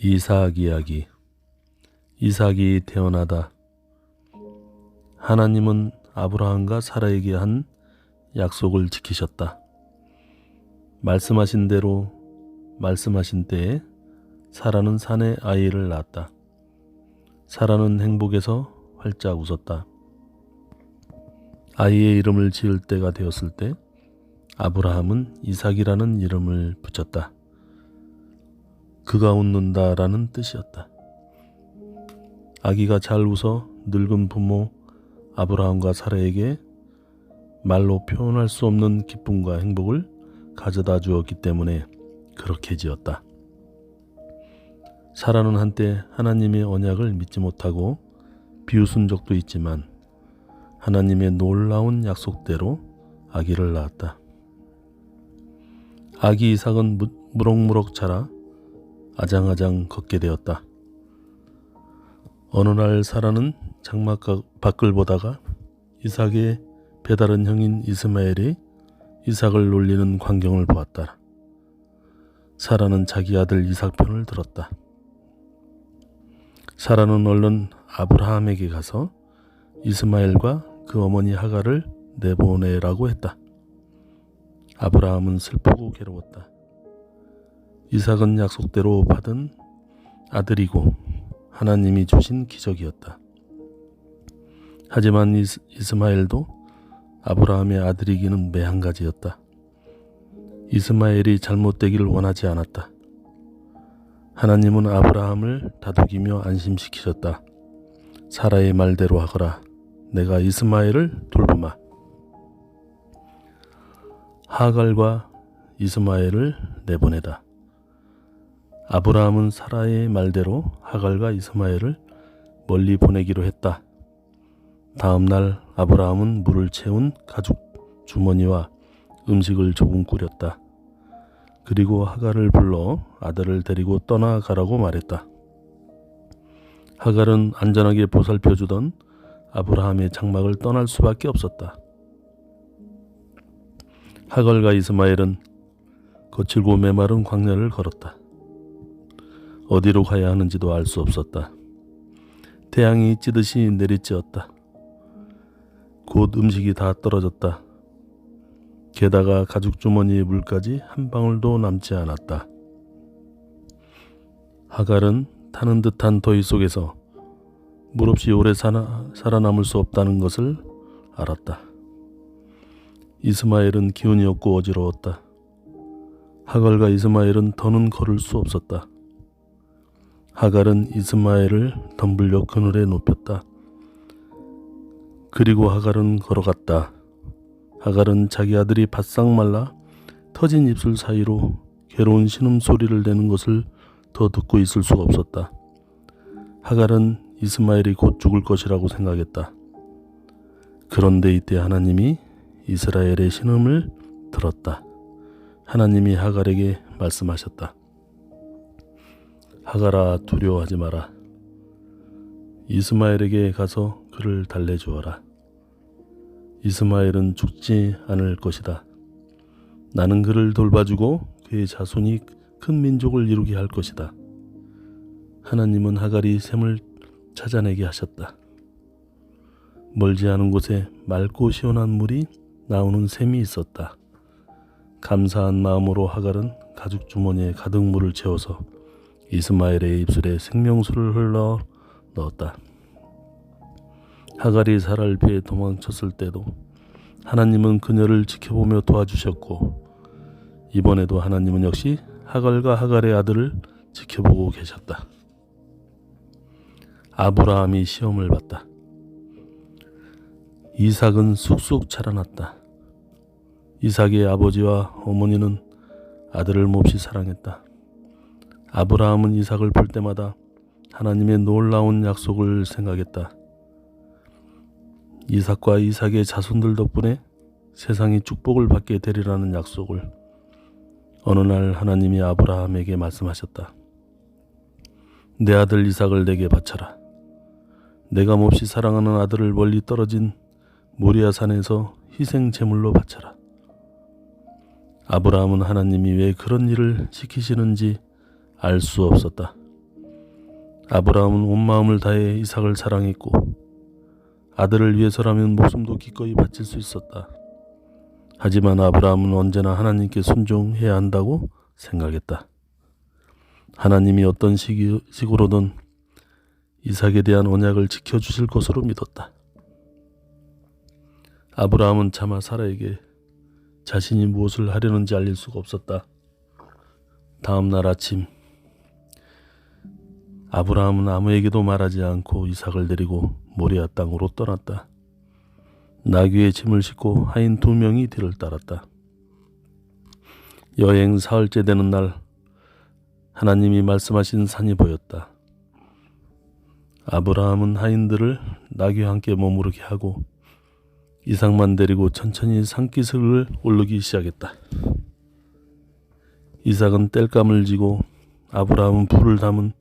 이삭 이야기. 이삭이 태어나다. 하나님은 아브라함과 사라에게 한 약속을 지키셨다. 말씀하신 대로 말씀하신 때에 사라는 산에 아이를 낳았다. 사라는 행복에서 활짝 웃었다. 아이의 이름을 지을 때가 되었을 때 아브라함은 이삭이라는 이름을 붙였다. 그가 웃는다라는 뜻이었다. 아기가 잘 웃어 늙은 부모 아브라함과 사라에게 말로 표현할 수 없는 기쁨과 행복을 가져다 주었기 때문에 그렇게 지었다. 사라는 한때 하나님의 언약을 믿지 못하고 비웃은 적도 있지만 하나님의 놀라운 약속대로 아기를 낳았다. 아기 이삭은 무럭무럭 자라 아장아장 걷게 되었다. 어느 날 사라는 장막 밖을 보다가 이삭의 배다른 형인 이스마엘이 이삭을 놀리는 광경을 보았다. 사라는 자기 아들 이삭 편을 들었다. 사라는 얼른 아브라함에게 가서 이스마엘과 그 어머니 하갈을 내보내라고 했다. 아브라함은 슬프고 괴로웠다. 이삭은 약속대로 받은 아들이고 하나님이 주신 기적이었다. 하지만 이스마엘도 아브라함의 아들이기는 매한가지였다. 이스마엘이 잘못되기를 원하지 않았다. 하나님은 아브라함을 다독이며 안심시키셨다. 사라의 말대로 하거라. 내가 이스마엘을 돌보마. 하갈과 이스마엘을 내보내다. 아브라함은 사라의 말대로 하갈과 이스마엘을 멀리 보내기로 했다. 다음 날 아브라함은 물을 채운 가죽 주머니와 음식을 조금 꾸렸다. 그리고 하갈을 불러 아들을 데리고 떠나가라고 말했다. 하갈은 안전하게 보살펴주던 아브라함의 장막을 떠날 수밖에 없었다. 하갈과 이스마엘은 거칠고 메마른 광야를 걸었다. 어디로 가야 하는지도 알 수 없었다. 태양이 찌듯이 내리쬐었다. 곧 음식이 다 떨어졌다. 게다가 가죽주머니의 물까지 한 방울도 남지 않았다. 하갈은 타는 듯한 더위 속에서 물 없이 오래 살아남을 수 없다는 것을 알았다. 이스마엘은 기운이 없고 어지러웠다. 하갈과 이스마엘은 더는 걸을 수 없었다. 하갈은 이스마엘을 덤불려 그늘에 높였다. 그리고 하갈은 걸어갔다. 하갈은 자기 아들이 바싹 말라 터진 입술 사이로 괴로운 신음소리를 내는 것을 더 듣고 있을 수가 없었다. 하갈은 이스마엘이 곧 죽을 것이라고 생각했다. 그런데 이때 하나님이 이스라엘의 신음을 들었다. 하나님이 하갈에게 말씀하셨다. 하갈아, 두려워하지 마라. 이스마엘에게 가서 그를 달래주어라. 이스마엘은 죽지 않을 것이다. 나는 그를 돌봐주고 그의 자손이 큰 민족을 이루게 할 것이다. 하나님은 하갈이 샘을 찾아내게 하셨다. 멀지 않은 곳에 맑고 시원한 물이 나오는 샘이 있었다. 감사한 마음으로 하갈은 가죽 주머니에 가득 물을 채워서 이스마엘의 입술에 생명수를 흘러 넣었다. 하갈이 사라를 피해 도망쳤을 때도 하나님은 그녀를 지켜보며 도와주셨고 이번에도 하나님은 역시 하갈과 하갈의 아들을 지켜보고 계셨다. 아브라함이 시험을 받다. 이삭은 쑥쑥 자라났다. 이삭의 아버지와 어머니는 아들을 몹시 사랑했다. 아브라함은 이삭을 볼 때마다 하나님의 놀라운 약속을 생각했다. 이삭과 이삭의 자손들 덕분에 세상이 축복을 받게 되리라는 약속을. 어느 날 하나님이 아브라함에게 말씀하셨다. 내 아들 이삭을 내게 바쳐라. 내가 몹시 사랑하는 아들을 멀리 떨어진 모리아 산에서 희생 제물로 바쳐라. 아브라함은 하나님이 왜 그런 일을 시키시는지 알 수 없었다. 아브라함은 온 마음을 다해 이삭을 사랑했고 아들을 위해서라면 목숨도 기꺼이 바칠 수 있었다. 하지만 아브라함은 언제나 하나님께 순종해야 한다고 생각했다. 하나님이 어떤 식으로든 이삭에 대한 언약을 지켜주실 것으로 믿었다. 아브라함은 차마 사라에게 자신이 무엇을 하려는지 알릴 수가 없었다. 다음 날 아침 아브라함은 아무에게도 말하지 않고 이삭을 데리고 모리아 땅으로 떠났다. 나귀에 짐을 싣고 하인 2명이 뒤를 따랐다. 여행 사흘째 되는 날 하나님이 말씀하신 산이 보였다. 아브라함은 하인들을 나귀와 함께 머무르게 하고 이삭만 데리고 천천히 산기슭을 오르기 시작했다. 이삭은 땔감을 쥐고 아브라함은 불을 담은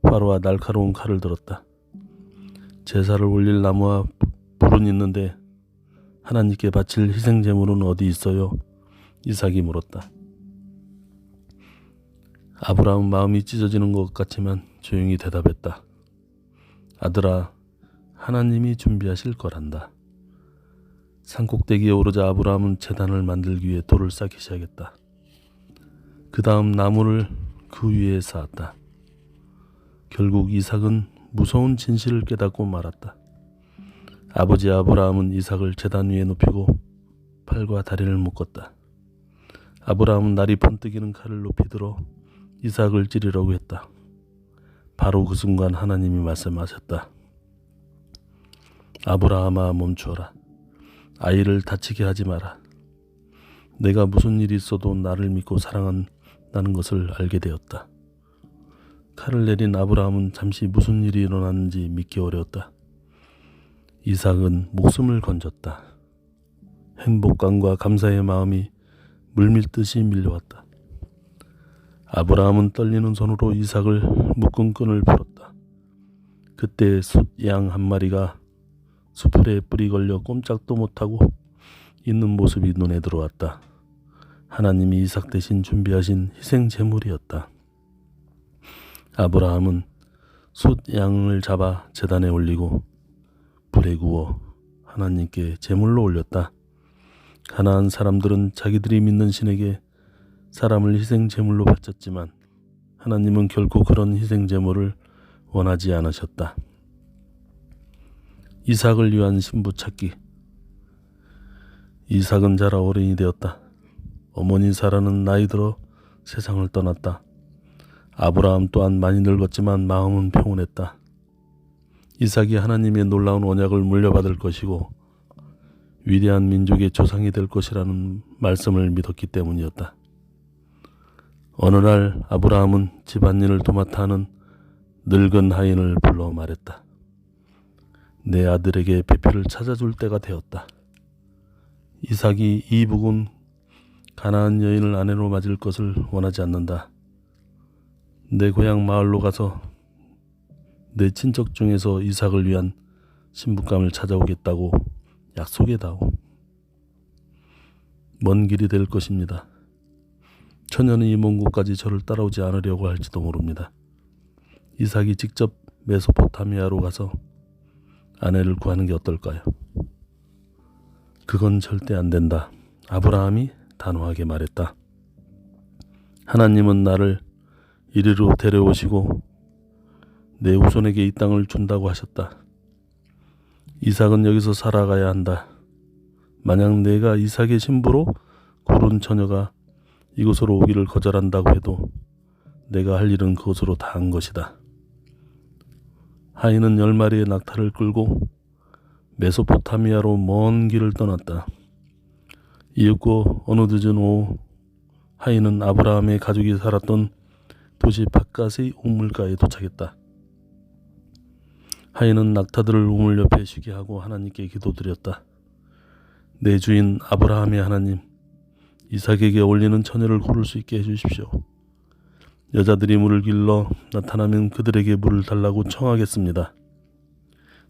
화로와 날카로운 칼을 들었다. 제사를 올릴 나무와 불은 있는데 하나님께 바칠 희생제물은 어디 있어요? 이삭이 물었다. 아브라함은 마음이 찢어지는 것 같지만 조용히 대답했다. 아들아, 하나님이 준비하실 거란다. 산꼭대기에 오르자 아브라함은 제단을 만들기 위해 돌을 쌓기 시작했다. 그 다음 나무를 그 위에 쌓았다. 결국 이삭은 무서운 진실을 깨닫고 말았다. 아버지 아브라함은 이삭을 제단 위에 눕히고 팔과 다리를 묶었다. 아브라함은 날이 번뜩이는 칼을 높이 들어 이삭을 찌르려고 했다. 바로 그 순간 하나님이 말씀하셨다. 아브라함아, 멈추어라. 아이를 다치게 하지 마라. 내가 무슨 일이 있어도 나를 믿고 사랑한다는 것을 알게 되었다. 칼을 내린 아브라함은 잠시 무슨 일이 일어났는지 믿기 어려웠다. 이삭은 목숨을 건졌다. 행복감과 감사의 마음이 물밀듯이 밀려왔다. 아브라함은 떨리는 손으로 이삭을 묶은 끈을 풀었다. 그때 숫양 한 마리가 수풀에 뿔이 걸려 꼼짝도 못하고 있는 모습이 눈에 들어왔다. 하나님이 이삭 대신 준비하신 희생 제물이었다. 아브라함은 숫양을 잡아 제단에 올리고 불에 구워 하나님께 제물로 올렸다. 가나안 사람들은 자기들이 믿는 신에게 사람을 희생 제물로 바쳤지만 하나님은 결코 그런 희생 제물을 원하지 않으셨다. 이삭을 위한 신부 찾기. 이삭은 자라 어른이 되었다. 어머니 사라는 나이 들어 세상을 떠났다. 아브라함 또한 많이 늙었지만 마음은 평온했다. 이삭이 하나님의 놀라운 언약을 물려받을 것이고 위대한 민족의 조상이 될 것이라는 말씀을 믿었기 때문이었다. 어느 날 아브라함은 집안일을 도맡아 하는 늙은 하인을 불러 말했다. 내 아들에게 배필을 찾아줄 때가 되었다. 이삭이 이 부근 가나안 여인을 아내로 맞을 것을 원하지 않는다. 내 고향 마을로 가서 내 친척 중에서 이삭을 위한 신부감을 찾아오겠다고 약속해다오. 먼 길이 될 것입니다. 처녀는 이 먼 곳까지 저를 따라오지 않으려고 할지도 모릅니다. 이삭이 직접 메소포타미아로 가서 아내를 구하는 게 어떨까요? 그건 절대 안 된다. 아브라함이 단호하게 말했다. 하나님은 나를 이리로 데려오시고 내 후손에게 이 땅을 준다고 하셨다. 이삭은 여기서 살아가야 한다. 만약 내가 이삭의 신부로 고른 처녀가 이곳으로 오기를 거절한다고 해도 내가 할 일은 그곳으로 다 한 것이다. 하인은 10마리의 낙타를 끌고 메소포타미아로 먼 길을 떠났다. 이윽고 어느 늦은 오후 하인은 아브라함의 가족이 살았던 도시 바깥의 우물가에 도착했다. 하인은 낙타들을 우물 옆에 쉬게 하고 하나님께 기도드렸다. 내 주인 아브라함의 하나님, 이삭에게 올리는 처녀를 고를 수 있게 해주십시오. 여자들이 물을 길러 나타나면 그들에게 물을 달라고 청하겠습니다.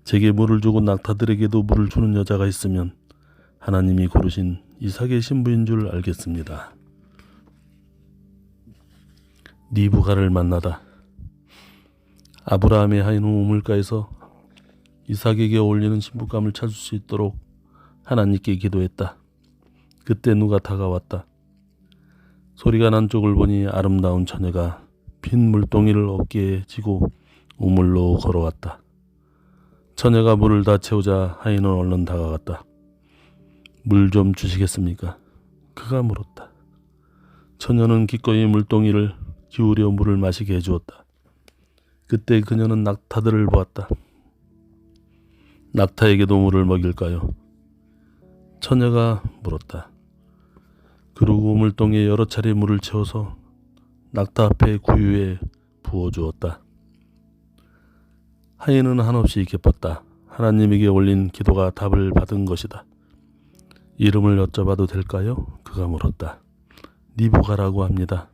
제게 물을 주고 낙타들에게도 물을 주는 여자가 있으면 하나님이 고르신 이삭의 신부인 줄 알겠습니다. 리브가를 만나다. 아브라함의 하인은 우물가에서 이삭에게 어울리는 신부감을 찾을 수 있도록 하나님께 기도했다. 그때 누가 다가왔다. 소리가 난 쪽을 보니 아름다운 처녀가 빈 물동이를 어깨에 지고 우물로 걸어왔다. 처녀가 물을 다 채우자 하인은 얼른 다가갔다. 물 좀 주시겠습니까? 그가 물었다. 처녀는 기꺼이 물동이를 기울여 물을 마시게 해주었다. 그때 그녀는 낙타들을 보았다. 낙타에게도 물을 먹일까요? 처녀가 물었다. 그리고 우물동에 여러 차례 물을 채워서 낙타 앞에 구유에 부어주었다. 하인은 한없이 기뻤다. 하나님에게 올린 기도가 답을 받은 것이다. 이름을 여쭤봐도 될까요? 그가 물었다. 리브가라고 합니다.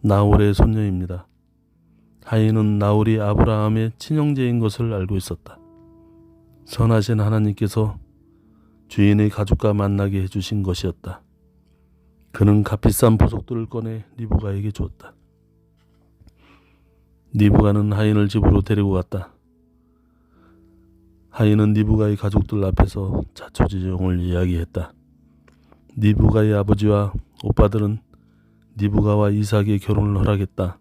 나홀의 손녀입니다. 하인은 나홀이 아브라함의 친형제인 것을 알고 있었다. 선하신 하나님께서 주인의 가족과 만나게 해주신 것이었다. 그는 값비싼 보석들을 꺼내 리브가에게 주었다. 리브가는 하인을 집으로 데리고 갔다. 하인은 리브가의 가족들 앞에서 자초지종을 이야기했다. 리브가의 아버지와 오빠들은 리브가와 이삭의 결혼을 허락했다.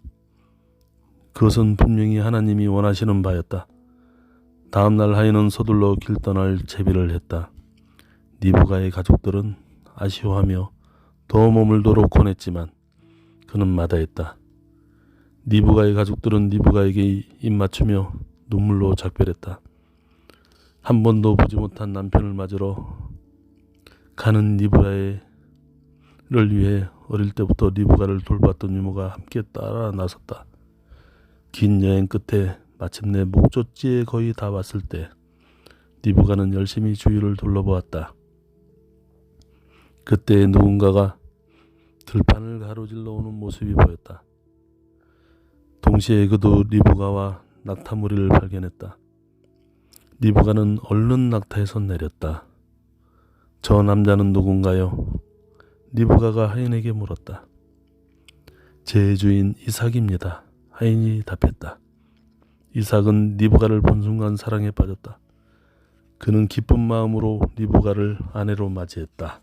그것은 분명히 하나님이 원하시는 바였다. 다음 날 하인은 서둘러 길 떠날 채비를 했다. 리브가의 가족들은 아쉬워하며 더 머물도록 권했지만 그는 마다했다. 리브가의 가족들은 리브가에게 입맞추며 눈물로 작별했다. 한 번도 보지 못한 남편을 맞으러 가는 리브가를 위해 어릴 때부터 리브가를 돌봤던 유모가 함께 따라 나섰다. 긴 여행 끝에 마침내 목적지에 거의 다 왔을 때 리브가는 열심히 주위를 둘러보았다. 그때 누군가가 들판을 가로질러 오는 모습이 보였다. 동시에 그도 리브가와 낙타무리를 발견했다. 리브가는 얼른 낙타에서 내렸다. 저 남자는 누군가요? 리브가가 하인에게 물었다. 제 주인 이삭입니다. 하인이 답했다. 이삭은 리브가를 본 순간 사랑에 빠졌다. 그는 기쁜 마음으로 리브가를 아내로 맞이했다.